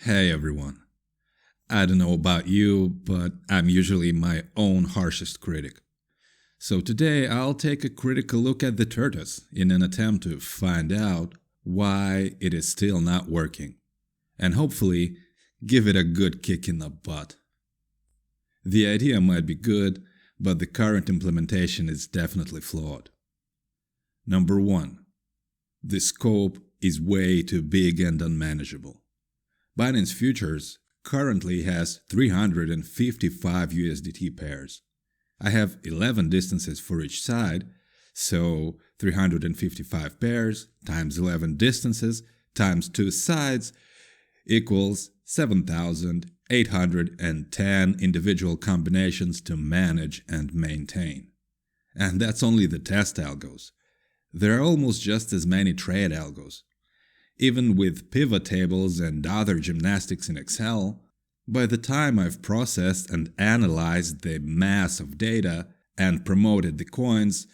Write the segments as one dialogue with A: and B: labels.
A: Hey everyone. I don't know about you, but I'm usually my own harshest critic. So today I'll take a critical look at the Tortoise in an attempt to find out why it is still not working, and hopefully give it a good kick in the butt. The idea might be good, but the current implementation is definitely flawed. Number 1. The scope is way too big and unmanageable. Binance Futures currently has 355 USDT pairs. I have 11 distances for each side, so 355 pairs times 11 distances times 2 sides equals 7,810 individual combinations to manage and maintain. And that's only the test algos. There are almost just as many trade algos. Even with pivot tables and other gymnastics in Excel, by the time I've processed and analyzed the mass of data and promoted the coins,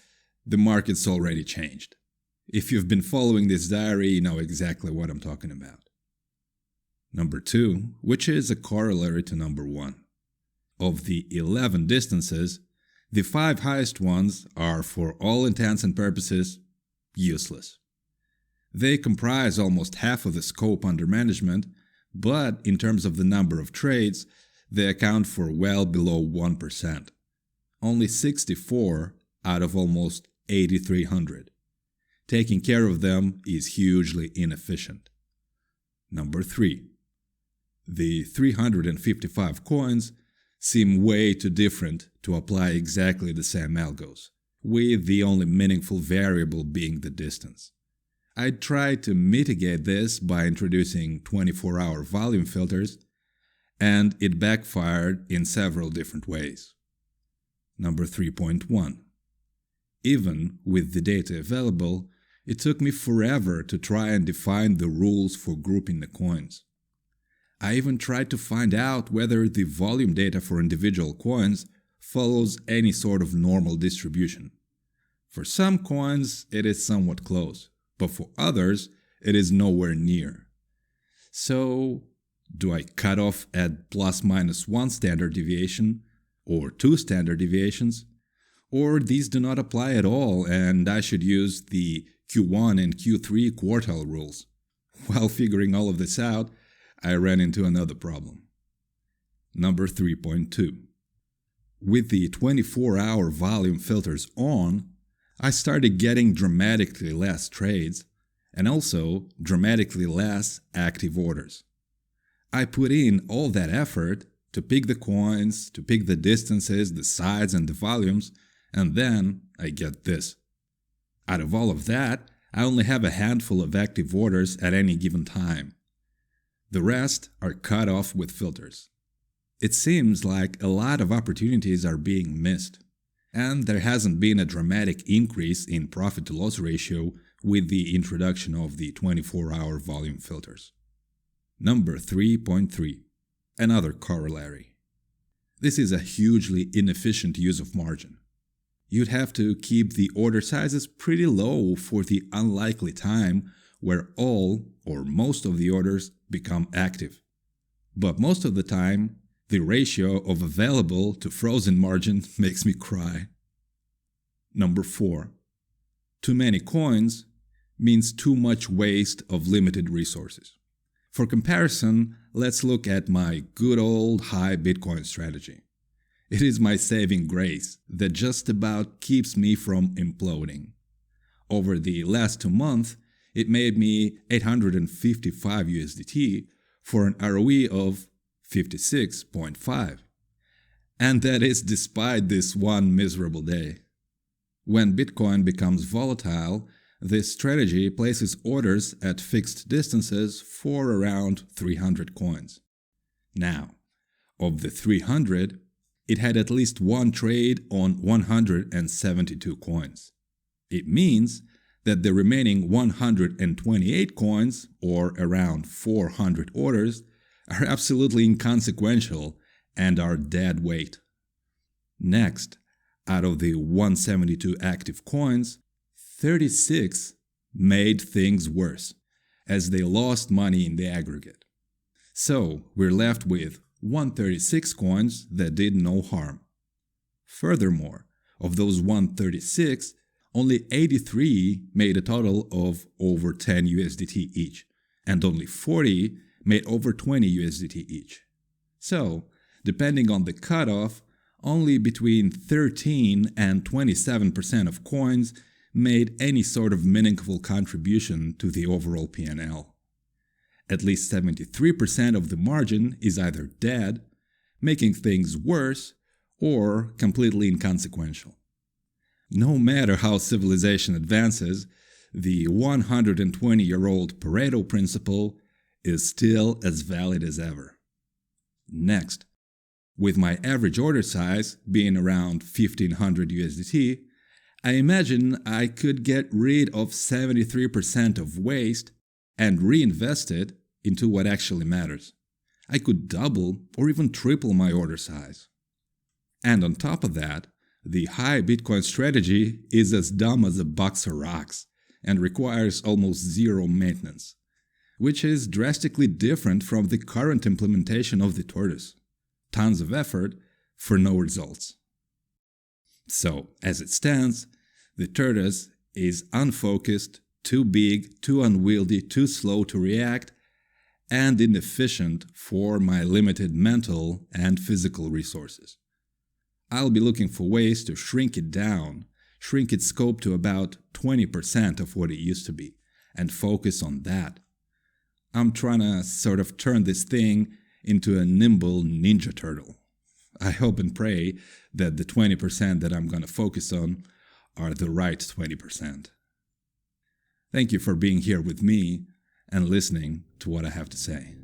A: the market's already changed. If you've been following this diary, you know exactly what I'm talking about. Number 2, which is a corollary to number 1. Of the 11 distances, the 5 highest ones are, for all intents and purposes, useless. They comprise almost half of the scope under management, but in terms of the number of trades, they account for well below 1%. Only 64 out of almost 8,300. Taking care of them is hugely inefficient. Number 3. The 355 coins seem way too different to apply exactly the same algos, with the only meaningful variable being the distance. I tried to mitigate this by introducing 24-hour volume filters, and it backfired in several different ways. Number 3.1. Even with the data available, it took me forever to try and define the rules for grouping the coins. I even tried to find out whether the volume data for individual coins follows any sort of normal distribution. For some coins, it is somewhat close, but for others, it is nowhere near. So, do I cut off at ±1 standard deviation, or 2 standard deviations? Or these do not apply at all and I should use the Q1 and Q3 quartile rules? While figuring all of this out, I ran into another problem. Number 3.2. With the 24-hour volume filters on, I started getting dramatically less trades and also dramatically less active orders. I put in all that effort to pick the coins, to pick the distances, the sides, and the volumes, and then I get this. Out of all of that, I only have a handful of active orders at any given time. The rest are cut off with filters. It seems like a lot of opportunities are being missed. And there hasn't been a dramatic increase in profit-to-loss ratio with the introduction of the 24-hour volume filters. Number 3.3. Another corollary. This is a hugely inefficient use of margin. You'd have to keep the order sizes pretty low for the unlikely time where all or most of the orders become active. But most of the time, the ratio of available to frozen margin makes me cry. Number 4. Too many coins means too much waste of limited resources. For comparison, let's look at my good old high Bitcoin strategy. It is my saving grace that just about keeps me from imploding. Over the last 2 months, it made me 855 USDT for an ROE of 56.5. And that is despite this one miserable day. When Bitcoin becomes volatile, this strategy places orders at fixed distances for around 300 coins. Now, of the 300, it had at least one trade on 172 coins. It means that the remaining 128 coins, or around 400 orders, are absolutely inconsequential and are dead weight. Next, out of the 172 active coins, 36 made things worse, as they lost money in the aggregate. So we're left with 136 coins that did no harm. Furthermore, of those 136, only 83 made a total of over 10 USDT each, and only 40 made over 20 USDT each. So, depending on the cutoff, only between 13 and 27% of coins made any sort of meaningful contribution to the overall P&L. At least 73% of the margin is either dead, making things worse, or completely inconsequential. No matter how civilization advances, the 120-year-old Pareto principle is still as valid as ever. Next, with my average order size being around 1500 USDT, I imagine I could get rid of 73% of waste and reinvest it into what actually matters. I could double or even triple my order size. And on top of that, the high Bitcoin strategy is as dumb as a box of rocks and requires almost zero maintenance, which is drastically different from the current implementation of the Tortoise. Tons of effort for no results. So, as it stands, the Tortoise is unfocused, too big, too unwieldy, too slow to react, and inefficient for my limited mental and physical resources. I'll be looking for ways to shrink it down, shrink its scope to about 20% of what it used to be, and focus on that. I'm trying to sort of turn this thing into a nimble ninja turtle. I hope and pray that the 20% that I'm going to focus on are the right 20%. Thank you for being here with me and listening to what I have to say.